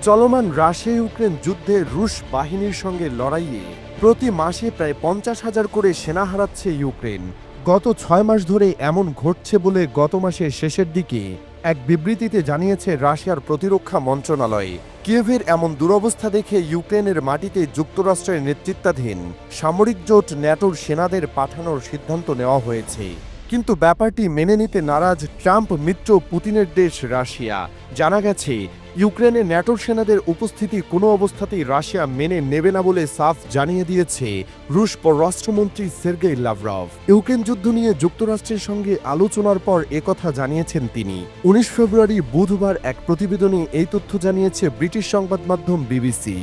চলমান Russia Ukraine যুদ্ধে রুশ বাহিনীর সঙ্গে লড়াইয়ে প্রতি মাসে প্রায় 50,000 করে সেনা হারাচ্ছে ইউক্রেন। গত 6 মাস ধরে এমন ঘটছে বলে গত মাসের শেষের দিকে এক বিবৃতিতে জানিয়েছে রাশিয়ার প্রতিরক্ষা মন্ত্রণালয়। কিয়েভের এমন দুরবস্থা দেখে ইউক্রেনের মাটিতে যুক্তরাষ্ট্রের নেতৃত্বাধীন সামরিক জোট ন্যাটোর সেনাদের পাঠানোর সিদ্ধান্ত নেওয়া হয়েছে। কিন্তু ব্যাপারটি মেনে নিতে নারাজ ট্রাম্প মিত্র পুতিনের দেশ রাশিয়া। জানা গেছে, ইউক্রেনে ন্যাটোর সেনাদের উপস্থিতি কোনো অবস্থাতেই রাশিয়া মেনে নেবে না বলে সাফ জানিয়ে দিয়েছে রুশ পররাষ্ট্রমন্ত্রী সের্গেই লাভরভ। ইউক্রেন যুদ্ধ নিয়ে যুক্তরাষ্ট্রের সঙ্গে আলোচনার পর একথা জানিয়েছেন তিনি। 19 ফেব্রুয়ারি বুধবার এক প্রতিবেদনে এই তথ্য জানিয়েছে ব্রিটিশ সংবাদ মাধ্যম বিবিসি।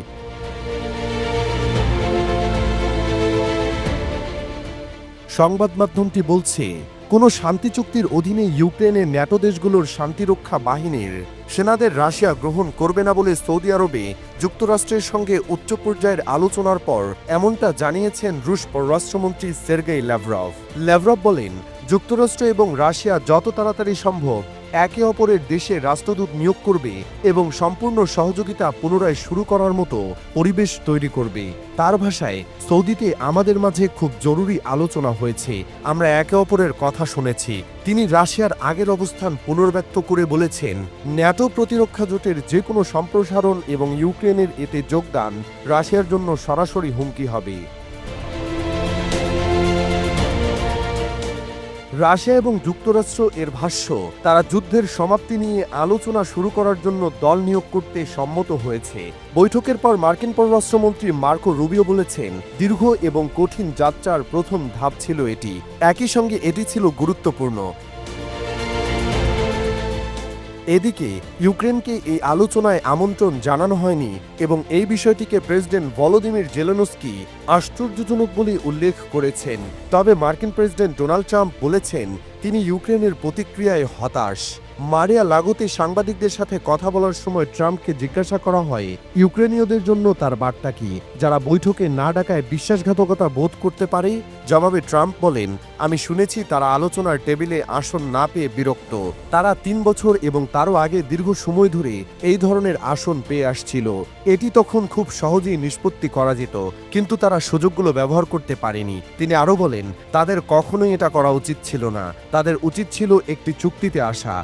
সংবাদ মাধ্যমটি বলছে, কোনো শান্তি চুক্তির অধীনে ইউক্রেনের ন্যাটো দেশগুলোর শান্তিরক্ষা বাহিনীর সেনাদের রাশিয়া গ্রহণ করবে না বলে সৌদি আরবে যুক্তরাষ্ট্রের সঙ্গে উচ্চ পর্যায়ের আলোচনার পর এমনটা জানিয়েছেন রুশ পররাষ্ট্রমন্ত্রী সের্গেই লাভরভ। লাভরভ বলেন, যুক্তরাষ্ট্র এবং রাশিয়া যত তাড়াতাড়ি সম্ভব একে অপরের দেশে রাষ্ট্রদূত নিয়োগ করবে এবং সম্পূর্ণ সহযোগিতা পুনরায় শুরু করার মতো পরিবেশ তৈরি করবে। তার ভাষায়, সৌদিতে আমাদের মাঝে খুব জরুরি আলোচনা হয়েছে, আমরা একে অপরের কথা শুনেছি। তিনি রাশিয়ার আগের অবস্থান পুনর্ব্যক্ত করে বলেছেন, ন্যাটো প্রতিরক্ষা জোটের যে কোনো সম্প্রসারণ এবং ইউক্রেনের এতে যোগদান রাশিয়ার জন্য সরাসরি হুমকি হবে। রাশিয়া এবং যুক্তরাষ্ট্র এর ভাষ্য, তারা যুদ্ধের সমাপ্তি নিয়ে আলোচনা শুরু করার জন্য দল নিয়োগ করতে সম্মত হয়েছে। বৈঠকের পর মার্কিন পররাষ্ট্রমন্ত্রী মার্কো রুবিও বলেছেন, দীর্ঘ এবং কঠিন যাত্রার প্রথম ধাপ ছিল এটি। একই সঙ্গে এটি ছিল গুরুত্বপূর্ণ। এদিকে ইউক্রেনকে এই আলোচনায় আমন্ত্রণ জানানো হয়নি এবং এই বিষয়টিকে প্রেসিডেন্ট ভলোদিমির জেলেনস্কি আশ্চর্যজনক বলে উল্লেখ করেছেন। তবে মার্কিন প্রেসিডেন্ট ডোনাল্ড ট্রাম্প বলেছেন, তিনি ইউক্রেনের প্রতিক্রিয়ায় হতাশ। মারিয়া লাগোতে সাংবাদিকদের সাথে কথা বলার সময় ট্রাম্পকে জিজ্ঞাসা করা হয়, ইউক্রেনীয়দের জন্য তার বার্তা কি, যারা বৈঠকে না ডাকায় বিশ্বাসঘাতকতা বোধ করতে পারে। জবাবে ট্রাম্প বলেন, আমি শুনেছি তারা আলোচনার টেবিলে আসন না পেয়ে বিরক্ত। তারা 3 বছর এবং তারও আগে দীর্ঘ সময় ধরে এই ধরনের আসন পেয়ে আসছিল। এটি তখন খুব সহজেই নিষ্পত্তি করা যেত, কিন্তু তারা সুযোগগুলো ব্যবহার করতে পারেনি। তিনি আরও বলেন, তাদের কখনোই এটা করা উচিত ছিল না, তাদের উচিত ছিল একটি চুক্তিতে আসা।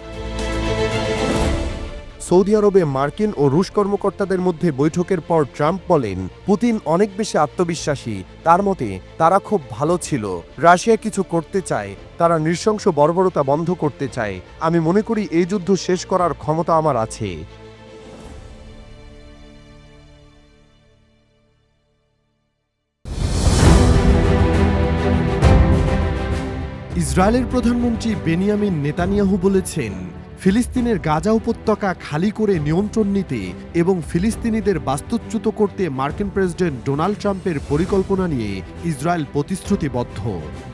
সৌদি আরবে মার্কিন ও রুশ কর্মকর্তাদের মধ্যে বৈঠকের পর ট্রাম্প বলেন, পুতিন অনেক বেশি আত্মবিশ্বাসী। তার মতে তারা খুব ভালো ছিল। রাশিয়া কিছু করতে চায়, তারা নৃশংস বর্বরতা বন্ধ করতে চায়। আমি মনে করি এই যুদ্ধ শেষ করার ক্ষমতা আমার আছে। ইসরায়েলের প্রধানমন্ত্রী বেনিয়ামিন নেতানিয়াহু বলেছেন, ফিলিস্তিনের গাজা উপত্যকা খালি করে নিয়ন্ত্রণ নিতে এবং ফিলিস্তিনিদের বাস্তুচ্যুত করতে মার্কিন প্রেসিডেন্ট ডোনাল্ড ট্রাম্পের পরিকল্পনা নিয়ে ইসরায়েল প্রতিশ্রুতিবদ্ধ।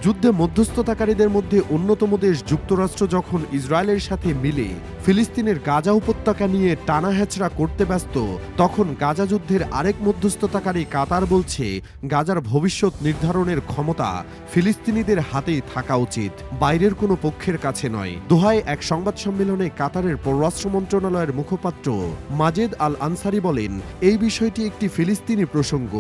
যুদ্ধে মধ্যস্থতাকারীদের মধ্যে অন্যতম দেশ যুক্তরাষ্ট্র যখন ইসরায়েলের সাথে মিলে ফিলিস্তিনের গাজা উপত্যকা নিয়ে টানা হেঁচড়া করতে ব্যস্ত, তখন গাজা যুদ্ধের আরেক মধ্যস্থতাকারী কাতার বলছে, গাজার ভবিষ্যৎ নির্ধারণের ক্ষমতা ফিলিস্তিনিদের হাতেই থাকা উচিত, বাইরের কোনো পক্ষের কাছে নয়। দোহায় এক সংবাদ সম্মেলনে কাতারের পররাষ্ট্র মন্ত্রণালয়ের মুখপাত্র মাজেদ আল আনসারি বলেন, এই বিষয়টি একটি ফিলিস্তিনি প্রসঙ্গ,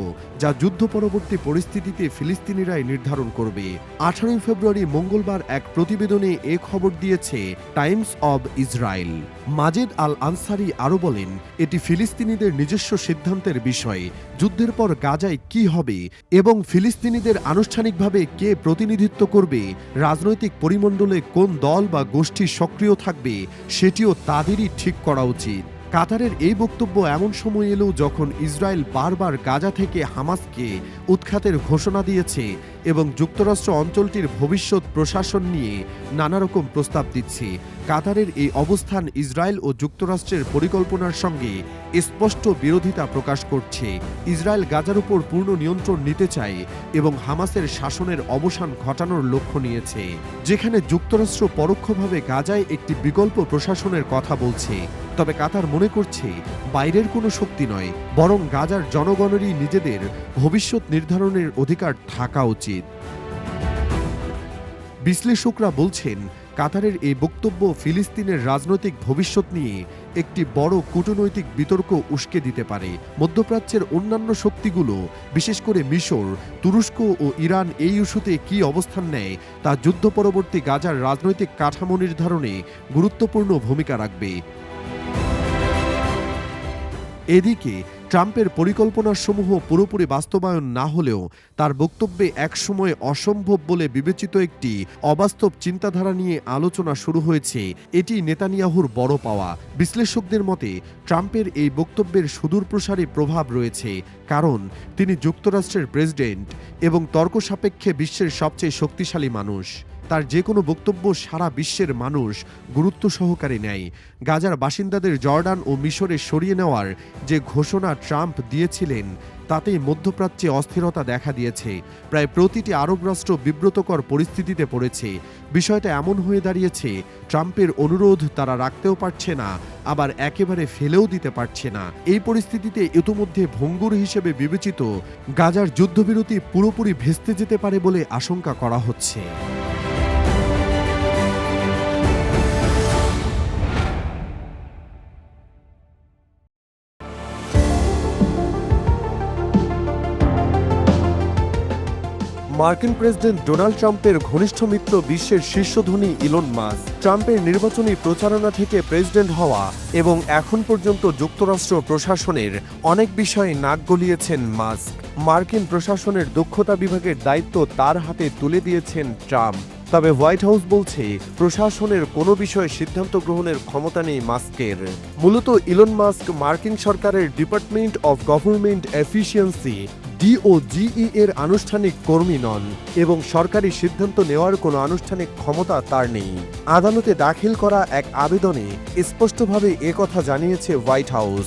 যা যুদ্ধ পরবর্তী পরিস্থিতিতে ফিলিস্তিনিরাই নির্ধারণ করবে। 18 ফেব্রুয়ারি মঙ্গলবার এক প্রতিবেদনে এ খবর দিয়েছে টাইমস অব ইসরায়েল। মাজেদ আল আনসারি আরও বলেন, এটি ফিলিস্তিনিদের নিজস্ব সিদ্ধান্তের বিষয়। যুদ্ধের পর গাজায় কি হবে এবং ফিলিস্তিনিদের আনুষ্ঠানিকভাবে কে প্রতিনিধিত্ব করবে, রাজনৈতিক পরিমণ্ডলে কোন দল বা গোষ্ঠী সক্রিয় থাকবে, সেটিও তাদেরই ঠিক করা উচিত। কাতারের এই বক্তব্য এমন সময় এলো যখন ইসরায়েল বারবার গাজা থেকে হামাসকে উৎখাতের ঘোষণা দিয়েছে এবং যুক্তরাষ্ট্র অঞ্চলটির ভবিষ্যৎ প্রশাসন নিয়ে নানা রকম প্রস্তাব দিচ্ছে। কাতারের এই অবস্থান ইসরায়েল ও যুক্তরাষ্ট্রের পরিকল্পনার সঙ্গে স্পষ্ট বিরোধিতা প্রকাশ করছে। ইসরায়েল গাজার উপর পূর্ণ নিয়ন্ত্রণ নিতে চায় এবং হামাসের শাসনের অবসান ঘটানোর লক্ষ্য নিয়েছে, যেখানে যুক্তরাষ্ট্র পরোক্ষভাবে গাজায় একটি বিকল্প প্রশাসনের কথা বলছে। তবে কাতার মনে করছে, বাইরের কোনো শক্তি নয়, বরং গাজার জনগণেরই নিজেদের ভবিষ্যৎ নির্ধারণের অধিকার থাকা উচিত। বিশ্লেষকরা বলছেন, কাতারের এই বক্তব্য ফিলিস্তিনের রাজনৈতিক ভবিষ্যৎ নিয়ে একটি বড় কূটনৈতিক বিতর্ক উস্কে দিতে পারে। মধ্যপ্রাচ্যের অন্যান্য শক্তিগুলো, বিশেষ করে মিশর, তুরস্ক ও ইরান এই ইস্যুতে কী অবস্থান নেয় তা যুদ্ধ পরবর্তী গাজার রাজনৈতিক কাঠামো নির্ধারণে গুরুত্বপূর্ণ ভূমিকা রাখবে। এদিকে ট্রাম্পের পরিকল্পনাসমূহ পুরোপুরি বাস্তবায়ন না হলেও তার বক্তব্যে একসময় অসম্ভব বলে বিবেচিত একটি অবাস্তব চিন্তাধারা নিয়ে আলোচনা শুরু হয়েছে। এটি নেতানিয়াহুর বড় পাওয়া। বিশ্লেষকদের মতে ট্রাম্পের এই বক্তব্যের সুদূরপ্রসারী প্রভাব রয়েছে, কারণ তিনি যুক্তরাষ্ট্রের প্রেসিডেন্ট এবং তর্কসাপেক্ষে বিশ্বের সবচেয়ে শক্তিশালী মানুষ। তার যে কোনো বক্তব্য সারা বিশ্বের মানুষ গুরুত্ব সহকারে নেয়। গাজার বাসিন্দাদের জর্ডান ও মিশরে সরিয়ে নেওয়ার যে ঘোষণা ট্রাম্প দিয়েছিলেন তাতেই মধ্যপ্রাচ্যে অস্থিরতা দেখা দিয়েছে। প্রায় প্রতিটি আরব রাষ্ট্র বিব্রতকর পরিস্থিতিতে পড়েছে। বিষয়টা এমন হয়ে দাঁড়িয়েছে, ট্রাম্পের অনুরোধ তারা রাখতেও পারছে না, আবার একেবারে ফেলেও দিতে পারছে না। এই পরিস্থিতিতে ইতোমধ্যে ভঙ্গুর হিসেবে বিবেচিত গাজার যুদ্ধবিরতি পুরোপুরি ভেস্তে যেতে পারে বলে আশঙ্কা করা হচ্ছে। মার্কিন প্রেসিডেন্ট ডোনাল্ড ট্রাম্পের ঘনিষ্ঠ মিত্র বিশ্বের শীর্ষধনী ইলন মাস্ক ট্রাম্পের নির্বাচনী প্রচারণা থেকে প্রেসিডেন্ট হওয়া এবং এখন পর্যন্ত যুক্তরাষ্ট্র প্রশাসনের অনেক বিষয়ে নাক গলিয়েছেন মাস্ক। মার্কিন প্রশাসনের দক্ষতা বিভাগের দায়িত্ব তার হাতে তুলে দিয়েছেন ট্রাম্প। তবে হোয়াইট হাউস বলছে প্রশাসনের কোনো বিষয়ে সিদ্ধান্ত গ্রহণের ক্ষমতা নেই মাস্কের। মূলত ইলন মাস্ক মার্কিন সরকারের department of government efficiency DOGE এর আনুষ্ঠানিক কর্মী নন এবং সরকারি সিদ্ধান্ত নেওয়ার কোনো আনুষ্ঠানিক ক্ষমতা তার নেই। আদালতে দাখিল করা এক আবেদনে স্পষ্টভাবে একথা জানিয়েছে হোয়াইট হাউস।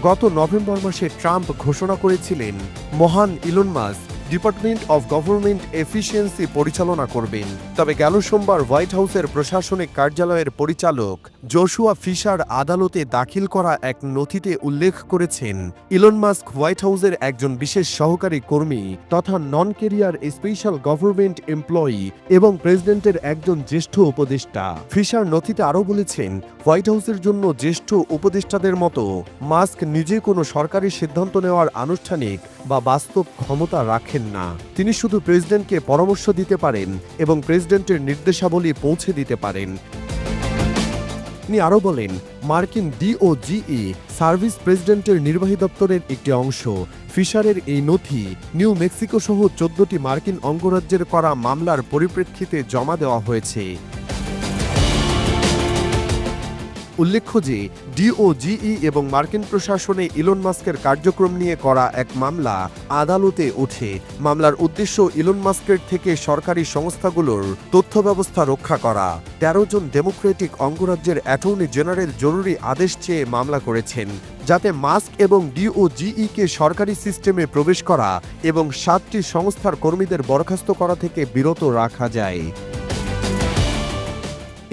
গত নভেম্বর মাসে ট্রাম্প ঘোষণা করেছিলেন মহান Elon Musk department of government efficiency পরিচালনা করবেন। তবে গেল সোমবার হোয়াইট হাউসের প্রশাসনিক কার্যালয়ের পরিচালক জোশুয়া ফিশার আদালতে দাখিল করা এক নথিতে উল্লেখ করেছেন ইলন মাস্ক হোয়াইট হাউসের একজন বিশেষ সহকারী কর্মী তথা নন ক্যারিয়ার স্পেশাল গভর্নমেন্ট এমপ্লয়ি এবং প্রেসিডেন্টের একজন জ্যেষ্ঠ উপদেষ্টা। ফিশার নথিতে আরও বলেছেন, হোয়াইট হাউসের জন্য জ্যেষ্ঠ উপদেষ্টাদের মতো মাস্ক নিজে কোনো সরকারি সিদ্ধান্ত নেওয়ার আনুষ্ঠানিক বা বাস্তব ক্ষমতা রাখেন না। তিনি শুধু প্রেসিডেন্টকে পরামর্শ দিতে পারেন এবং প্রেসিডেন্টের নির্দেশাবলী পৌঁছে দিতে পারেন। তিনি আরও বলেন, মার্কিন DOGE সার্ভিস প্রেসিডেন্টের নির্বাহী দপ্তরের একটি অংশ। ফিশারের এই নথি নিউ মেক্সিকো সহ 14টি মার্কিন অঙ্গরাজ্যের করা মামলার পরিপ্রেক্ষিতে জমা দেওয়া হয়েছে। উল্লেখ্য যে DOGE এবং মার্কিন প্রশাসনে ইলন মাস্কের কার্যক্রম নিয়ে করা এক মামলা আদালতে ওঠে। মামলার উদ্দেশ্য ইলন মাস্কের থেকে সরকারি সংস্থাগুলোর তথ্য ব্যবস্থা রক্ষা করা। 13 জন ডেমোক্রেটিক অঙ্গরাজ্যের অ্যাটর্নি জেনারেল জরুরি আদেশ চেয়ে মামলা করেছেন, যাতে মাস্ক এবং DOGE কে সরকারি সিস্টেমে প্রবেশ করা এবং 7টি সংস্থার কর্মীদের বরখাস্ত করা থেকে বিরত রাখা যায়।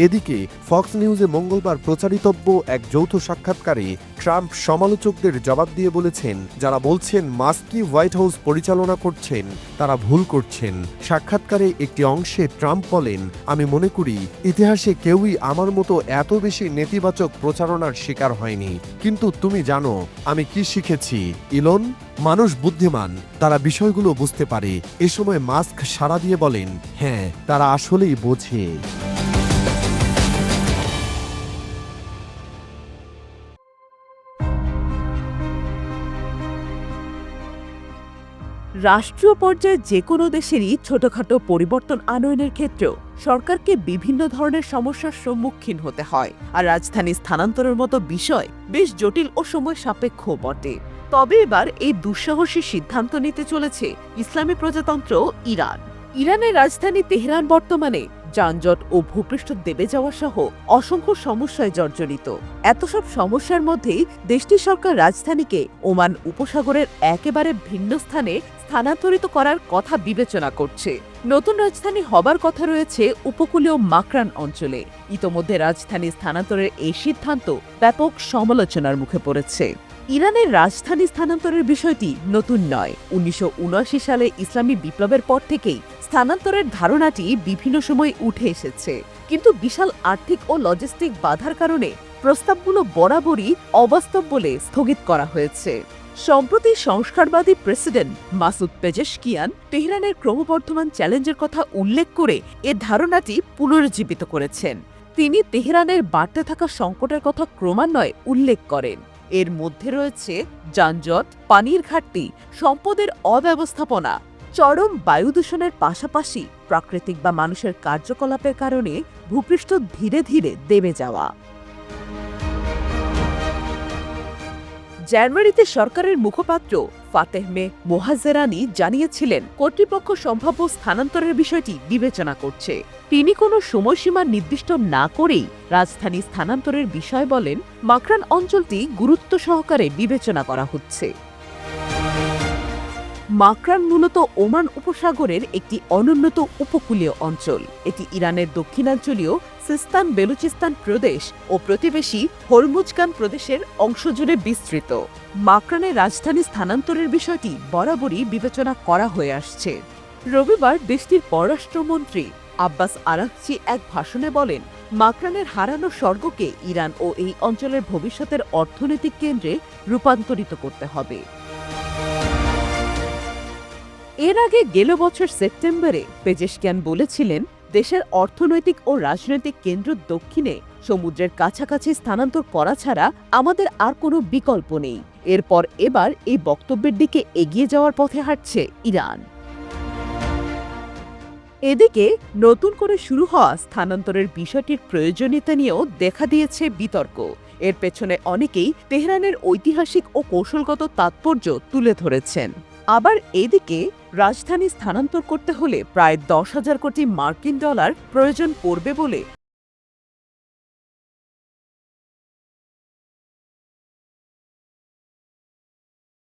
এদিকে ফক্স নিউজে মঙ্গলবার প্রচারিতব্য এক যৌথ সাক্ষাৎকারে ট্রাম্প সমালোচকদের জবাব দিয়ে বলেছেন, যারা বলছেন মাস্কই হোয়াইট হাউস পরিচালনা করছেন তারা ভুল করছেন। সাক্ষাৎকারে একটি অংশে ট্রাম্প বলেন, আমি মনে করি ইতিহাসে কেউই আমার মতো এত বেশি নেতিবাচক প্রচারণার শিকার হয়নি। কিন্তু তুমি জানো আমি কি শিখেছি ইলন? মানুষ বুদ্ধিমান, তারা বিষয়গুলো বুঝতে পারে। এ সময় মাস্ক সাড়া দিয়ে বলেন, হ্যাঁ, তারা আসলেই বোঝে। রাষ্ট্রীয় পর্যায়ে যে কোনো দেশেরই ছোটখাটো পরিবর্তন আনয়নের ক্ষেত্রেও সরকারকে বিভিন্ন ধরনের সমস্যার সম্মুখীন হতে হয়, আর রাজধানী স্থানান্তরের মতো বিষয় বেশ জটিল ও সময় সাপেক্ষ বটে। তবে এবার এই দুঃসাহসী সিদ্ধান্ত নিতে চলেছে ইসলামী প্রজাতন্ত্র ইরান। ইরানের রাজধানী তেহরান বর্তমানে যানজট ও ভূপৃষ্ঠ দেবে যাওয়া সহ অসংখ্য সমস্যায় জর্জরিত। এত সব সমস্যার মধ্যেই দেশটির সরকার রাজধানীকে ওমান উপসাগরের একেবারে ভিন্ন স্থানে স্থানান্তরিত করার কথা বিবেচনা করছে। নতুন রাজধানী হবার কথা রয়েছে উপকূলীয় মাকরান অঞ্চলে। ইতোমধ্যে রাজধানী স্থানান্তরের এই সিদ্ধান্ত ব্যাপক সমালোচনার মুখে পড়েছে। ইরানের রাজধানী স্থানান্তরের বিষয়টি নতুন নয়। 1979 সালে ইসলামী বিপ্লবের পর থেকেই স্থানান্তরের ধারণাটি বিভিন্ন সময় উঠে এসেছে, কিন্তু বিশাল আর্থিক ও লজিস্টিক বাধার কারণে প্রস্তাবগুলো বরাবরই অবাস্তব বলে স্থগিত করা হয়েছে। সম্প্রতি সংস্কারবাদী প্রেসিডেন্ট মাসুদ পেজেশকিয়ান তেহরানের ক্রমবর্ধমান চ্যালেঞ্জের কথা উল্লেখ করে এ ধারণাটি পুনরুজ্জীবিত করেছেন। তিনি তেহরানের বাড়তে থাকা সংকটের কথা ক্রমান্বয়ে উল্লেখ করেন। এর মধ্যে রয়েছে যানজট, পানির ঘাটতি, সম্পদের অব্যবস্থাপনা, চরম বায়ু দূষণের পাশাপাশি প্রাকৃতিক বা মানুষের কার্যকলাপের কারণে ভূপৃষ্ঠ ধীরে ধীরে দেবে যাওয়া। জানুয়ারিতে সরকারের মুখপাত্র ফাতেহমে মোহাজেরানি জানিয়েছিলেন কর্তৃপক্ষ সম্ভাব্য স্থানান্তরের বিষয়টি বিবেচনা করছে। তিনি কোনো সময়সীমা নির্দিষ্ট না করেই রাজধানী স্থানান্তরের বিষয় বলেন, মাকরান অঞ্চলটি গুরুত্ব সহকারে বিবেচনা করা হচ্ছে। মাকরান মূলত ওমান উপসাগরের একটি অনুন্নত উপকূলীয় অঞ্চল। এটি ইরানের দক্ষিণাঞ্চলীয় সিস্তান বেলুচিস্তান প্রদেশ ও প্রতিবেশী হরমুজগান প্রদেশের অংশ জুড়ে বিস্তৃত। মাকরানের রাজধানী স্থানান্তরের বিষয়টি বরাবরই বিবেচনা করা হয়ে আসছে। রবিবার দেশটির পররাষ্ট্রমন্ত্রী আব্বাস আরাকচি এক ভাষণে বলেন, মাকরানের হারানো স্বর্গকে ইরান ও এই অঞ্চলের ভবিষ্যতের অর্থনৈতিক কেন্দ্রে রূপান্তরিত করতে হবে। এর আগে গেল বছর সেপ্টেম্বরে পেজেশকিয়ান বলেছিলেন, দেশের অর্থনৈতিক ও রাজনৈতিক কেন্দ্র দক্ষিণে সমুদ্রের কাছাকাছি স্থানান্তর করা ছাড়া আমাদের আর কোনো বিকল্প নেই। এরপর এবার এই বক্তব্যের দিকে এগিয়ে যাওয়ার পথে হাঁটছে ইরান। এদিকে নতুন করে শুরু হওয়া স্থানান্তরের বিষয়টির প্রয়োজনীয়তা নিয়েও দেখা দিয়েছে বিতর্ক। এর পেছনে অনেকেই তেহরানের ঐতিহাসিক ও কৌশলগত তাৎপর্য তুলে ধরেছেন। আবার এদিকে রাজধানী স্থানান্তর করতে হলে প্রায় 10,000 কোটি মার্কিন ডলার প্রয়োজন পড়বে বলে